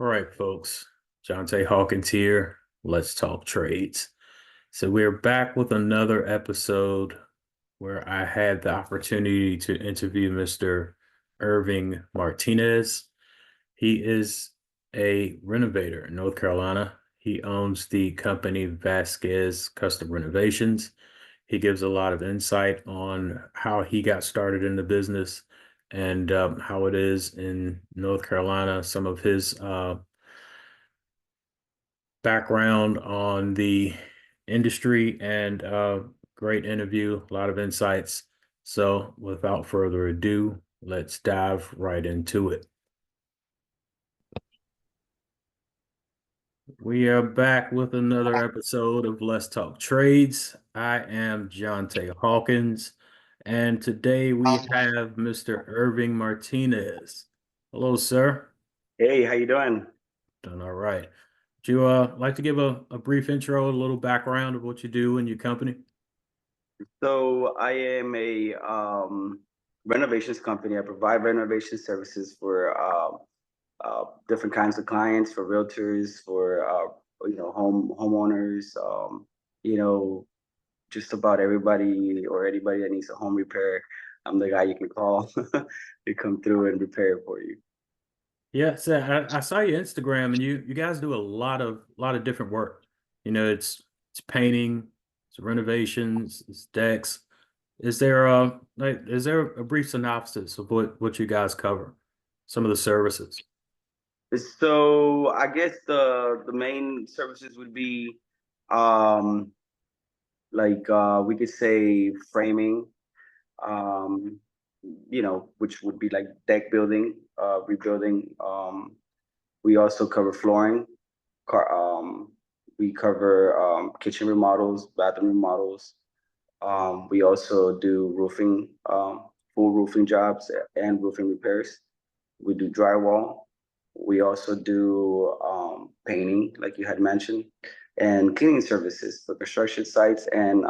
All right, folks. Jonte Hawkins here. Let's talk trades. So we're back with another episode where I had the opportunity to interview Mr. Irving Martinez. He is a renovator in North Carolina. He owns the company Vasquez Custom Renovations. He gives a lot of insight on how he got started in the business and how it is in North Carolina, some of his background on the industry and great interview, a lot of insights. So without further ado, let's dive right into it. We are back with another episode of Let's Talk Trades. I am Jonte Hawkins, and today we have Mr. Irving Martinez. Hello, sir. Hey, how you doing? Done all right. Would you like to give a brief intro, a little background of what you do in your company? So I am a renovations company. I provide renovation services for different kinds of clients, for realtors, for homeowners. You know, just about everybody or anybody that needs a home repair. I'm the guy you can call to come through and repair it for you. Yeah, so I saw your Instagram and you guys do a lot of different work. It's painting, it's renovations, it's decks. Is there a brief synopsis of what you guys cover? Some of the services. So I guess the main services would be um, we could say framing, um, which would be like deck building, rebuilding. We also cover flooring. Car, we cover kitchen remodels, bathroom remodels. We also do roofing, full roofing jobs and roofing repairs. We do drywall. We also do painting, like you had mentioned, and cleaning services for construction sites and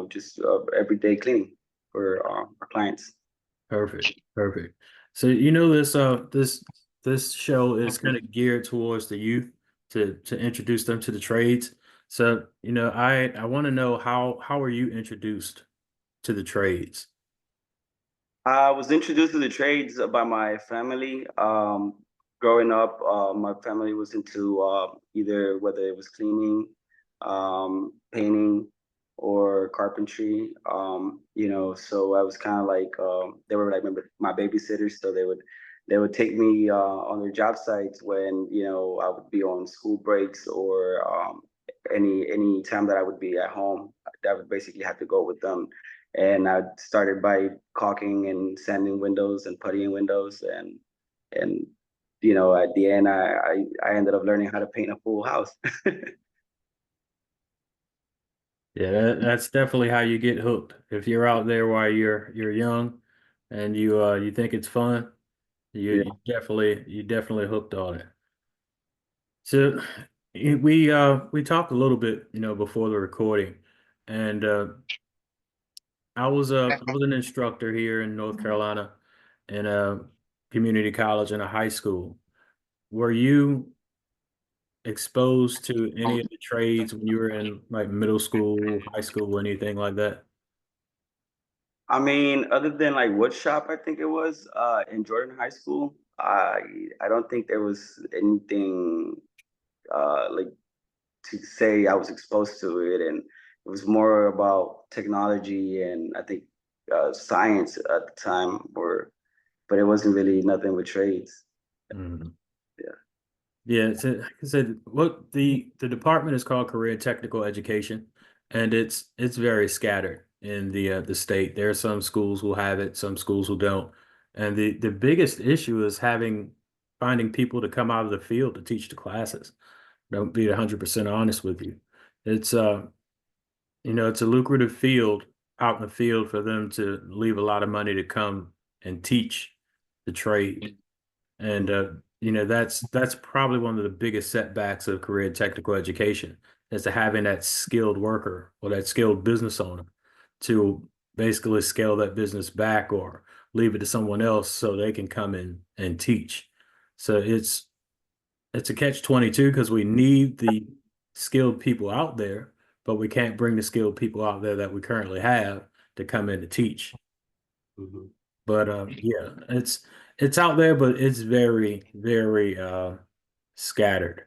just everyday cleaning for our clients. Perfect. Perfect. So this show is kind of geared towards the youth to introduce them to the trades. So, I want to know how are you introduced to the trades? I was introduced to the trades by my family. Growing up, my family was into either whether it was cleaning, painting, or carpentry. So I was kind of like they were like my babysitters, so they would take me on their job sites when I would be on school breaks or any time that I would be at home. I would basically have to go with them, and I started by caulking and sanding windows and puttying windows, and at the end I ended up learning how to paint a full house. Yeah, that's definitely how you get hooked. If you're out there while you're young and you think it's fun, you Yeah. you definitely hooked on it. So we talked a little bit, before the recording, and I was an instructor here in North Carolina in a community college and a high school. Were you exposed to any of the trades when you were in like middle school, high school, anything like that? I mean, other than like wood shop, I think it was in Jordan High School. I don't think there was anything like to say I was exposed to it, and it was more about technology and I think science at the time, but it wasn't really nothing with trades. Mhm. Yeah. Yeah, so like I said, what the department is called Career and Technical Education, and it's very scattered in the state. There are some schools who have it, some schools who don't, and the biggest issue is finding people to come out of the field to teach the classes. Don't be 100% honest with you. It's it's a lucrative field out in the field for them to leave a lot of money to come and teach the trade. And that's probably one of the biggest setbacks of career technical education is to having that skilled worker or that skilled business owner to basically scale that business back or leave it to someone else so they can come in and teach. So it's a catch-22 because we need the skilled people out there, but we can't bring the skilled people out there that we currently have to come in to teach. Mhm. But yeah, it's out there, but it's very, very scattered.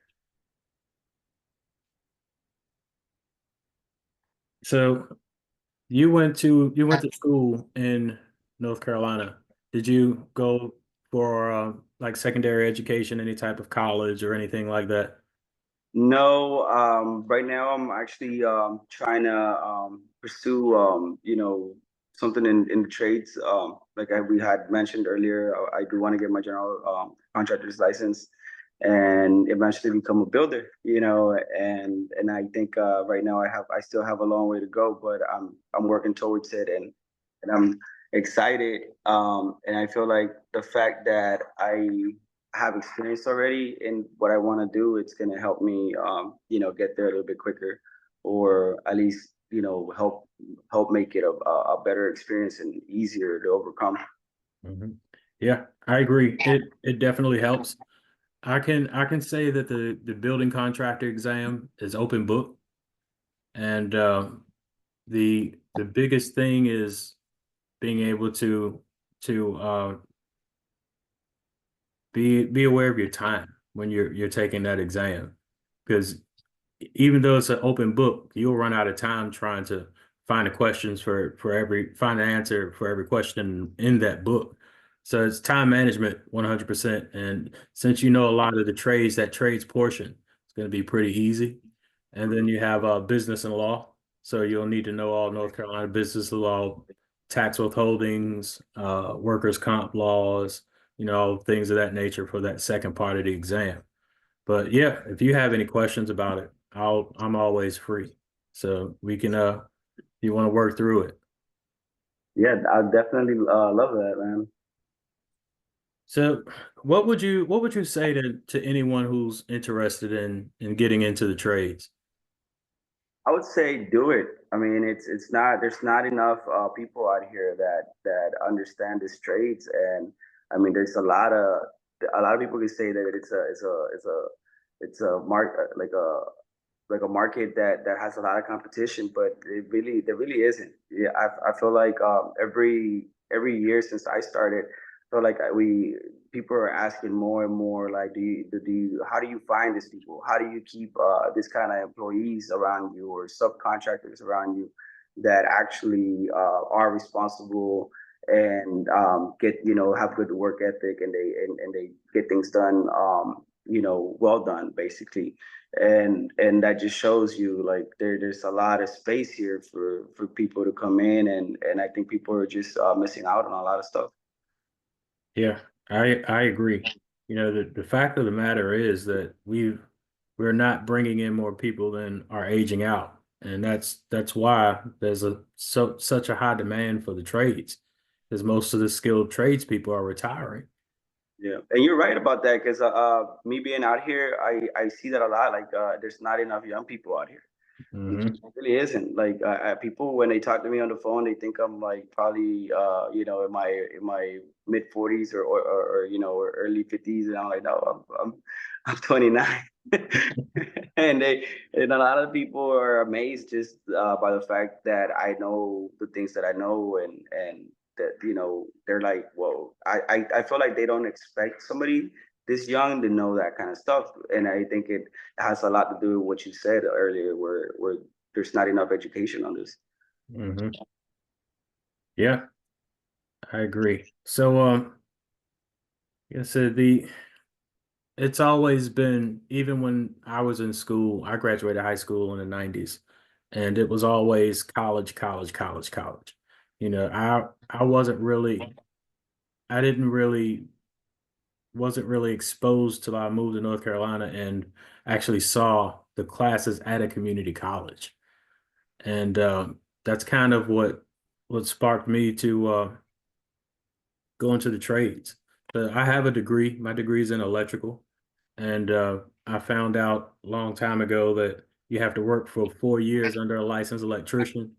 So you went to school in North Carolina. Did you go for like secondary education, any type of college or anything like that? No, right now I'm actually trying to pursue something in the trades. Like we had mentioned earlier, I do want to get my general contractor's license and eventually become a builder. And I think right now I still have a long way to go, but I'm working towards it, and I'm excited. And I feel like the fact that I have experience already in what I want to do, it's going to help me, get there a little bit quicker, or at least, help make it a better experience and easier to overcome. Hmm. Yeah, I agree. It definitely helps. I can say that the building contractor exam is open book, and the biggest thing is being able to be aware of your time when you're taking that exam, because even though it's an open book, you'll run out of time trying to find the questions find an answer for every question in that book. So it's time management 100%. And since you know a lot of the trades, that trades portion is going to be pretty easy. And then you have business and law. So you'll need to know all North Carolina business law, tax withholdings, workers' comp laws, things of that nature for that second part of the exam. But yeah, if you have any questions about it, I'm always free. So we can if you want to work through it. Yeah, I definitely love that, man. So what would you say to anyone who's interested in getting into the trades? I would say do it. I mean, it's not there's not enough people out here that understand these trades, and I mean, there's a lot of people can say that it's a like a market that has a lot of competition, but there really isn't. Yeah, I feel like every year since I started, I feel like we people are asking more and more like, do you how do you find these people? How do you keep this kind of employees around you or subcontractors around you that actually are responsible and get have good work ethic, and they get things done, well done basically. And that just shows you like there's a lot of space here for people to come in, and I think people are just missing out on a lot of stuff. Yeah, I agree. The fact of the matter is that we're not bringing in more people than are aging out. And that's why there's such a high demand for the trades, because most of the skilled tradespeople are retiring. Yeah, and you're right about that because me being out here, I see that a lot. Like there's not enough young people out here. Hmm. It really isn't. Like people when they talk to me on the phone, they think I'm like probably in my mid 40s or early 50s, and I'm like, no, I'm 29. And a lot of people are amazed just by the fact that I know the things that I know, and that they're like, whoa. I feel like they don't expect somebody this young to know that kind of stuff, and I think it has a lot to do with what you said earlier, where there's not enough education on this. Hmm. Yeah, I agree. So yeah, so it's always been, even when I was in school, I graduated high school in the 90s, and it was always college, college, college, college. I I didn't really wasn't really exposed till I moved to North Carolina and actually saw the classes at a community college. And that's kind of what sparked me to go into the trades. But I have a degree. My degree is in electrical. And I found out a long time ago that you have to work for 4 years under a licensed electrician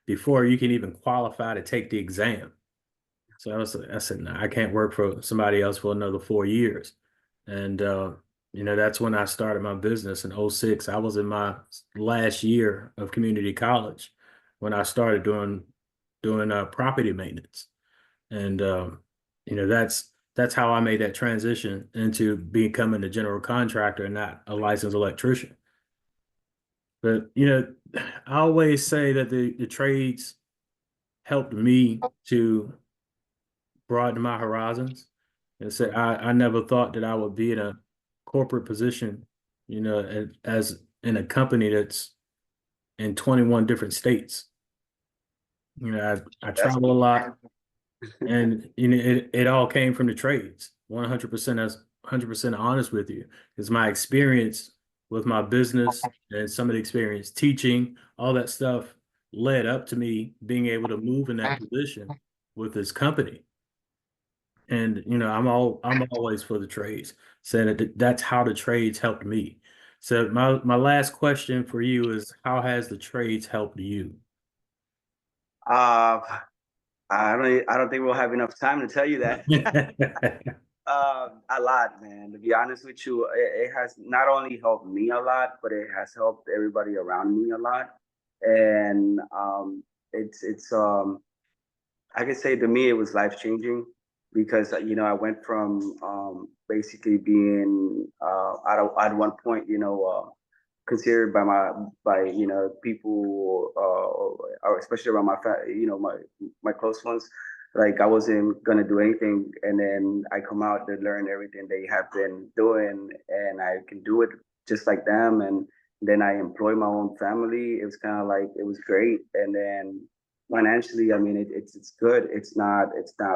before you can even qualify to take the exam. So I said, no, I can't work for somebody else for another 4 years. And That's when I started my business in '06. I was in my last year of community college when I started doing property maintenance. And that's how I made that transition into becoming a general contractor and not a licensed electrician. But I always say that the trades helped me to broaden my horizons. And say I never thought that I would be in a corporate position, as in a company that's in 21 different states. I That's travel a lot. And it all came from the trades. 100%, as 100% honest with you, because my experience with my business and some of the experience teaching, all that stuff led up to me being able to move in that position with this company. And I'm always for the trades, saying that that's how the trades helped me. So my last question for you is, how has the trades helped you? uh, I don't think we'll have enough time to tell you that. A lot, man. To be honest with you, it has not only helped me a lot, but it has helped everybody around me a lot. And it's I could say to me it was life changing because I went from basically being at one point considered by people or especially around my close ones, like I wasn't gonna do anything, and then I come out to learn everything they have been doing, and I can do it just like them, and then I employ my own family. It was kind of like it was great, and then financially, I mean, it's good. It's not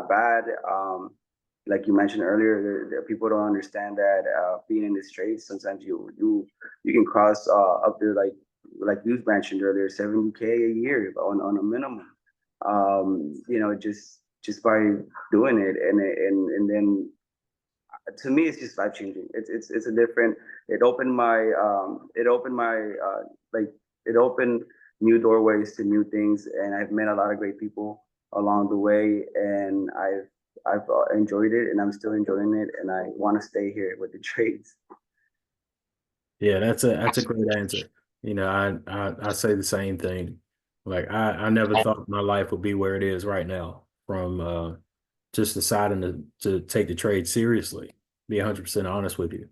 bad. Like you mentioned earlier, people don't understand that being in the trades, sometimes you can cost up to like you mentioned earlier, 70K a year on a minimum. Just by doing it, and then to me, it's just life changing. It's a different. It opened my like it opened new doorways to new things, and I've met a lot of great people along the way, and I've enjoyed it, and I'm still enjoying it, and I want to stay here with the trades. Yeah, that's a great answer. I say the same thing. Like I never thought my life would be where it is right now from just deciding to take the trade seriously. Be 100% honest with you.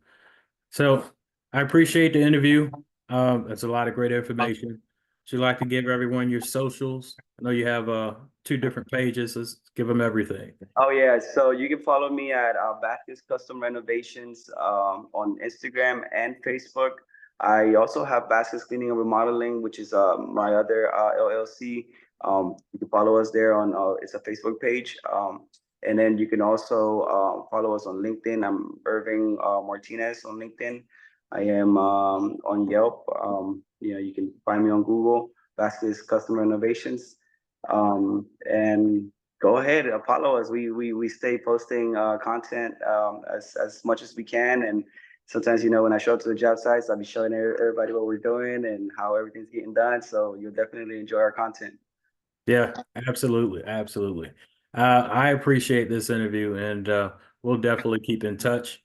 So I appreciate the interview. That's a lot of great information. Would you like to give everyone your socials? I know you have two different pages. Let's give them everything. Oh yeah, so you can follow me at Baptist Custom Renovations on Instagram and Facebook. I also have Baskets Cleaning and Remodeling, which is my other LLC. You can follow us there on it's a Facebook page. And then you can also follow us on LinkedIn. I'm Irving Martinez on LinkedIn. I am on Yelp. You can find me on Google, Baskets Custom Renovations. And go ahead, follow us. We stay posting content as much as we can, and sometimes when I show up to the job sites, I'll be showing everybody what we're doing and how everything's getting done. So you'll definitely enjoy our content. Yeah, absolutely, absolutely. I appreciate this interview, and we'll definitely keep in touch.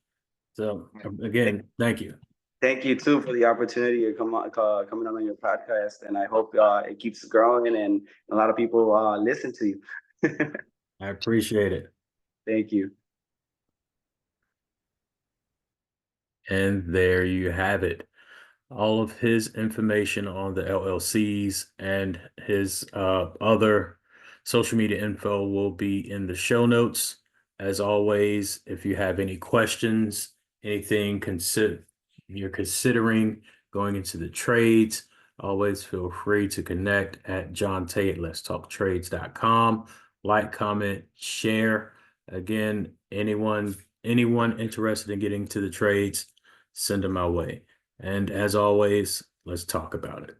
So again, thank you. Thank you too for the opportunity of coming on your podcast, and I hope it keeps growing and a lot of people listen to you. I appreciate it. Thank you. And there you have it. All of his information on the LLCs and his other social media info will be in the show notes. As always, if you have any questions, anything you're considering going into the trades, always feel free to connect at John Tate, let's talk trades.com. Like, comment, share. Again, anyone interested in getting to the trades, send them my way. And as always, let's talk about it.